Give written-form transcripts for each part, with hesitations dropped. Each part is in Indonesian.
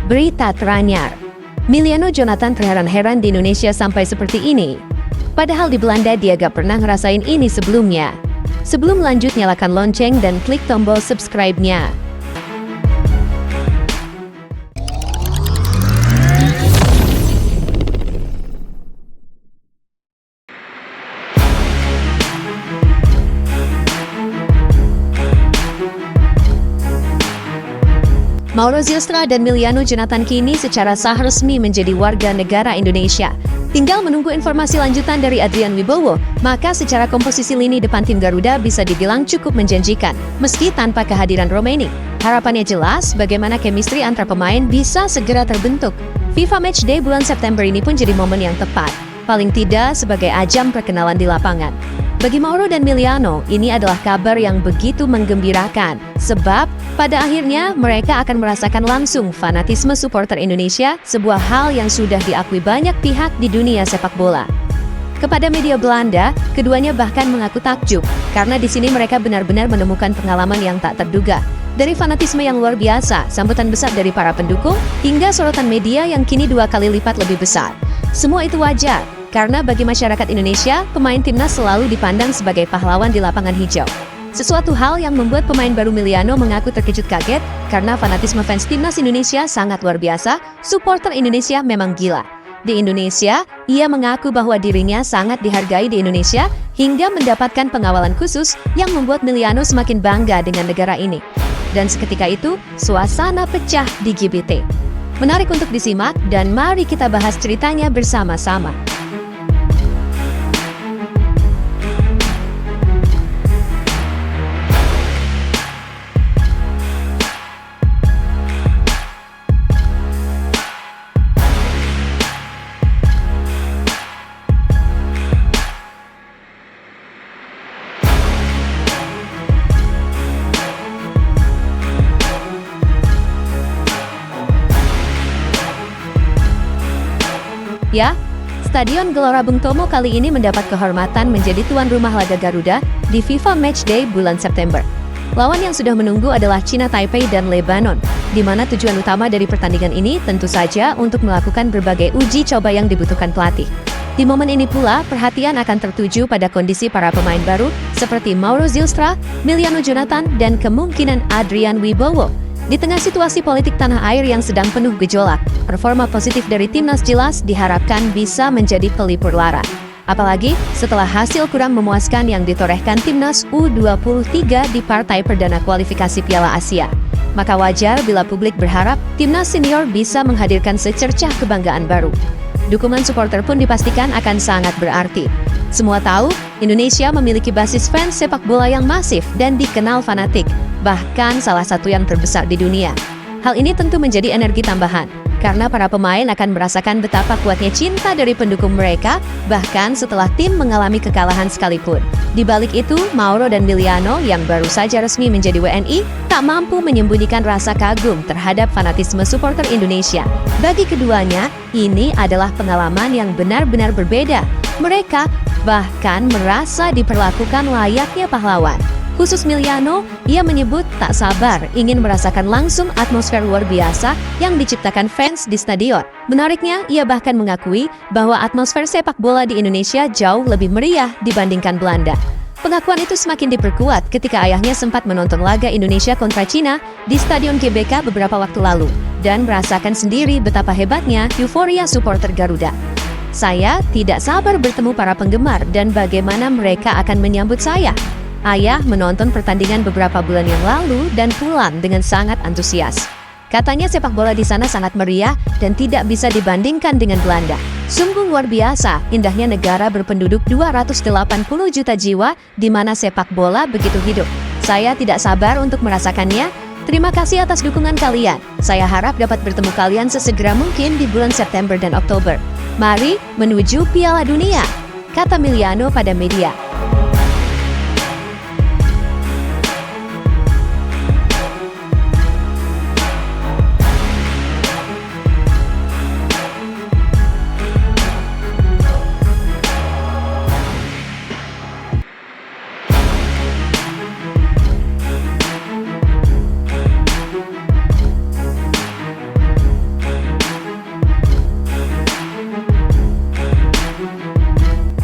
Berita teranyar, Miliano Jonathan terheran-heran di Indonesia sampai seperti ini. Padahal di Belanda dia gak pernah ngerasain ini sebelumnya. Sebelum lanjut, nyalakan lonceng dan klik tombol subscribe-nya. Mauro Zylstra dan Miliano Jonathan kini secara sah resmi menjadi warga negara Indonesia. Tinggal menunggu informasi lanjutan dari Adrian Wibowo, maka secara komposisi lini depan tim Garuda bisa dibilang cukup menjanjikan, meski tanpa kehadiran Romeni. Harapannya jelas bagaimana chemistry antar pemain bisa segera terbentuk. FIFA Matchday bulan September ini pun jadi momen yang tepat, paling tidak sebagai ajang perkenalan di lapangan. Bagi Mauro dan Miliano, ini adalah kabar yang begitu menggembirakan, sebab pada akhirnya mereka akan merasakan langsung fanatisme supporter Indonesia, sebuah hal yang sudah diakui banyak pihak di dunia sepak bola. Kepada media Belanda, keduanya bahkan mengaku takjub, karena di sini mereka benar-benar menemukan pengalaman yang tak terduga. Dari fanatisme yang luar biasa, sambutan besar dari para pendukung, hingga sorotan media yang kini 2 kali lipat lebih besar. Semua itu wajar, karena bagi masyarakat Indonesia, pemain timnas selalu dipandang sebagai pahlawan di lapangan hijau. Sesuatu hal yang membuat pemain baru Miliano mengaku terkejut kaget, karena fanatisme fans timnas Indonesia sangat luar biasa, supporter Indonesia memang gila. Di Indonesia, ia mengaku bahwa dirinya sangat dihargai di Indonesia, hingga mendapatkan pengawalan khusus yang membuat Miliano semakin bangga dengan negara ini. Dan seketika itu, suasana pecah di GBT. Menarik untuk disimak, dan mari kita bahas ceritanya bersama-sama. Ya, Stadion Gelora Bung Tomo kali ini mendapat kehormatan menjadi tuan rumah laga Garuda di FIFA Matchday bulan September. Lawan yang sudah menunggu adalah China Taipei dan Lebanon, di mana tujuan utama dari pertandingan ini tentu saja untuk melakukan berbagai uji coba yang dibutuhkan pelatih. Di momen ini pula, perhatian akan tertuju pada kondisi para pemain baru seperti Mauro Zylstra, Miliano Jonathan, dan kemungkinan Adrian Wibowo. Di tengah situasi politik tanah air yang sedang penuh gejolak, performa positif dari timnas jelas diharapkan bisa menjadi pelipur lara. Apalagi setelah hasil kurang memuaskan yang ditorehkan timnas U23 di partai perdana kualifikasi Piala Asia. Maka wajar bila publik berharap timnas senior bisa menghadirkan secercah kebanggaan baru. Dukungan supporter pun dipastikan akan sangat berarti. Semua tahu, Indonesia memiliki basis fans sepak bola yang masif dan dikenal fanatik, bahkan salah satu yang terbesar di dunia. Hal ini tentu menjadi energi tambahan, karena para pemain akan merasakan betapa kuatnya cinta dari pendukung mereka, bahkan setelah tim mengalami kekalahan sekalipun. Di balik itu, Mauro dan Miliano yang baru saja resmi menjadi WNI, tak mampu menyembunyikan rasa kagum terhadap fanatisme supporter Indonesia. Bagi keduanya, ini adalah pengalaman yang benar-benar berbeda. Mereka bahkan merasa diperlakukan layaknya pahlawan. Khusus Miliano, ia menyebut tak sabar ingin merasakan langsung atmosfer luar biasa yang diciptakan fans di stadion. Menariknya, ia bahkan mengakui bahwa atmosfer sepak bola di Indonesia jauh lebih meriah dibandingkan Belanda. Pengakuan itu semakin diperkuat ketika ayahnya sempat menonton laga Indonesia kontra Cina di Stadion GBK beberapa waktu lalu dan merasakan sendiri betapa hebatnya euforia supporter Garuda. Saya tidak sabar bertemu para penggemar dan bagaimana mereka akan menyambut saya. Ayah menonton pertandingan beberapa bulan yang lalu dan pulang dengan sangat antusias. Katanya sepak bola di sana sangat meriah dan tidak bisa dibandingkan dengan Belanda. Sungguh luar biasa, indahnya negara berpenduduk 280 juta jiwa di mana sepak bola begitu hidup. Saya tidak sabar untuk merasakannya. Terima kasih atas dukungan kalian. Saya harap dapat bertemu kalian sesegera mungkin di bulan September dan Oktober. Mari menuju Piala Dunia, kata Miliano pada media.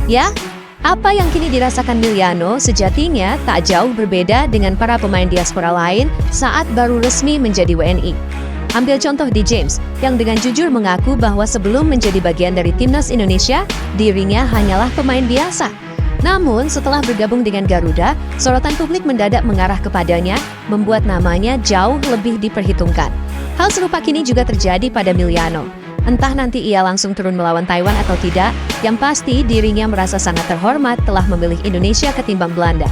Ya, apa yang kini dirasakan Miliano sejatinya tak jauh berbeda dengan para pemain diaspora lain saat baru resmi menjadi WNI. Ambil contoh di James, yang dengan jujur mengaku bahwa sebelum menjadi bagian dari timnas Indonesia, dirinya hanyalah pemain biasa. Namun, setelah bergabung dengan Garuda, sorotan publik mendadak mengarah kepadanya, membuat namanya jauh lebih diperhitungkan. Hal serupa kini juga terjadi pada Miliano. Entah nanti ia langsung turun melawan Taiwan atau tidak, yang pasti dirinya merasa sangat terhormat telah memilih Indonesia ketimbang Belanda.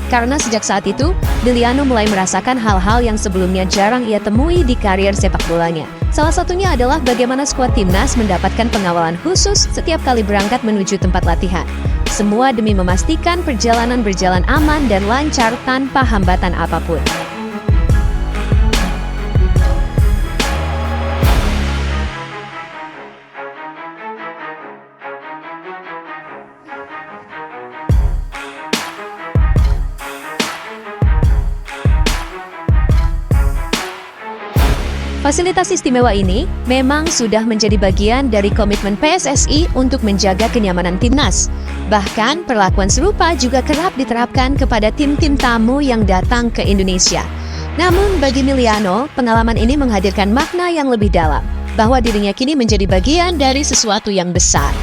Karena sejak saat itu, Miliano mulai merasakan hal-hal yang sebelumnya jarang ia temui di karier sepak bolanya. Salah satunya adalah bagaimana skuad timnas mendapatkan pengawalan khusus setiap kali berangkat menuju tempat latihan. Semua demi memastikan perjalanan berjalan aman dan lancar tanpa hambatan apapun. Fasilitas istimewa ini memang sudah menjadi bagian dari komitmen PSSI untuk menjaga kenyamanan timnas. Bahkan, perlakuan serupa juga kerap diterapkan kepada tim-tim tamu yang datang ke Indonesia. Namun, bagi Miliano, pengalaman ini menghadirkan makna yang lebih dalam, bahwa dirinya kini menjadi bagian dari sesuatu yang besar.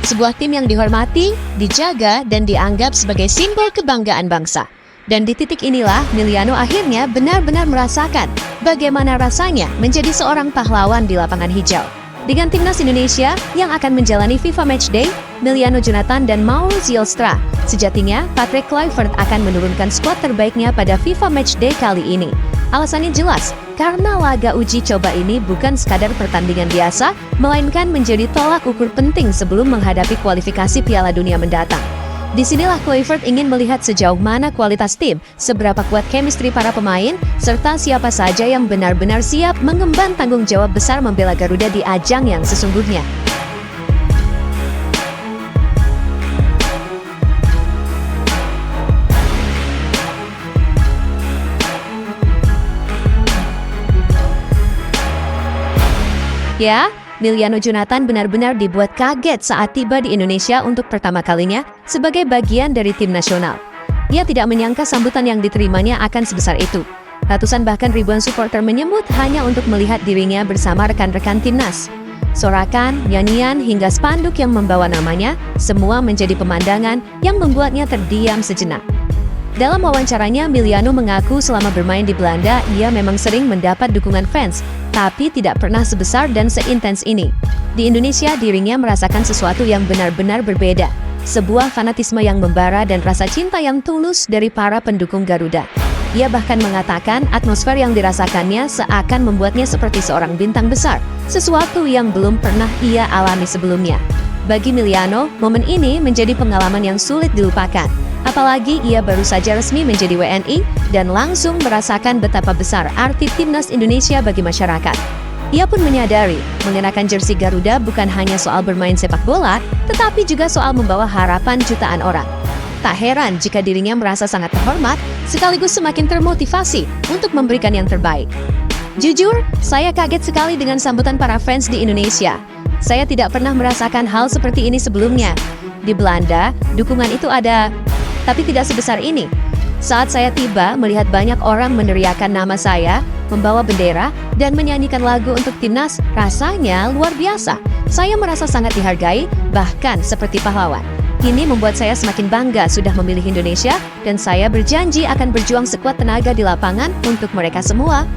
Sebuah tim yang dihormati, dijaga, dan dianggap sebagai simbol kebanggaan bangsa. Dan di titik inilah, Miliano akhirnya benar-benar merasakan bagaimana rasanya menjadi seorang pahlawan di lapangan hijau. Dengan timnas Indonesia yang akan menjalani FIFA Matchday, Miliano Jonathan dan Mauro Zylstra, sejatinya Patrick Kluivert akan menurunkan skuad terbaiknya pada FIFA Matchday kali ini. Alasannya jelas, karena laga uji coba ini bukan sekadar pertandingan biasa, melainkan menjadi tolak ukur penting sebelum menghadapi kualifikasi Piala Dunia mendatang. Disinilah Kluivert ingin melihat sejauh mana kualitas tim, seberapa kuat chemistry para pemain, serta siapa saja yang benar-benar siap mengemban tanggung jawab besar membela Garuda di ajang yang sesungguhnya. Ya, Miliano Jonathan benar-benar dibuat kaget saat tiba di Indonesia untuk pertama kalinya sebagai bagian dari tim nasional. Ia tidak menyangka sambutan yang diterimanya akan sebesar itu. Ratusan bahkan ribuan supporter menyambut hanya untuk melihat dirinya bersama rekan-rekan timnas. Sorakan, nyanyian, hingga spanduk yang membawa namanya, semua menjadi pemandangan yang membuatnya terdiam sejenak. Dalam wawancaranya, Miliano mengaku selama bermain di Belanda, ia memang sering mendapat dukungan fans, tapi tidak pernah sebesar dan seintens ini. Di Indonesia, dirinya merasakan sesuatu yang benar-benar berbeda. Sebuah fanatisme yang membara dan rasa cinta yang tulus dari para pendukung Garuda. Ia bahkan mengatakan atmosfer yang dirasakannya seakan membuatnya seperti seorang bintang besar, sesuatu yang belum pernah ia alami sebelumnya. Bagi Miliano, momen ini menjadi pengalaman yang sulit dilupakan. Apalagi ia baru saja resmi menjadi WNI dan langsung merasakan betapa besar arti timnas Indonesia bagi masyarakat. Ia pun menyadari, mengenakan jersey Garuda bukan hanya soal bermain sepak bola, tetapi juga soal membawa harapan jutaan orang. Tak heran jika dirinya merasa sangat terhormat, sekaligus semakin termotivasi untuk memberikan yang terbaik. Jujur, saya kaget sekali dengan sambutan para fans di Indonesia. Saya tidak pernah merasakan hal seperti ini sebelumnya. Di Belanda, dukungan itu ada, tapi tidak sebesar ini. Saat saya tiba, melihat banyak orang meneriakan nama saya, membawa bendera, dan menyanyikan lagu untuk timnas, rasanya luar biasa. Saya merasa sangat dihargai, bahkan seperti pahlawan. Ini membuat saya semakin bangga sudah memilih Indonesia, dan saya berjanji akan berjuang sekuat tenaga di lapangan untuk mereka semua.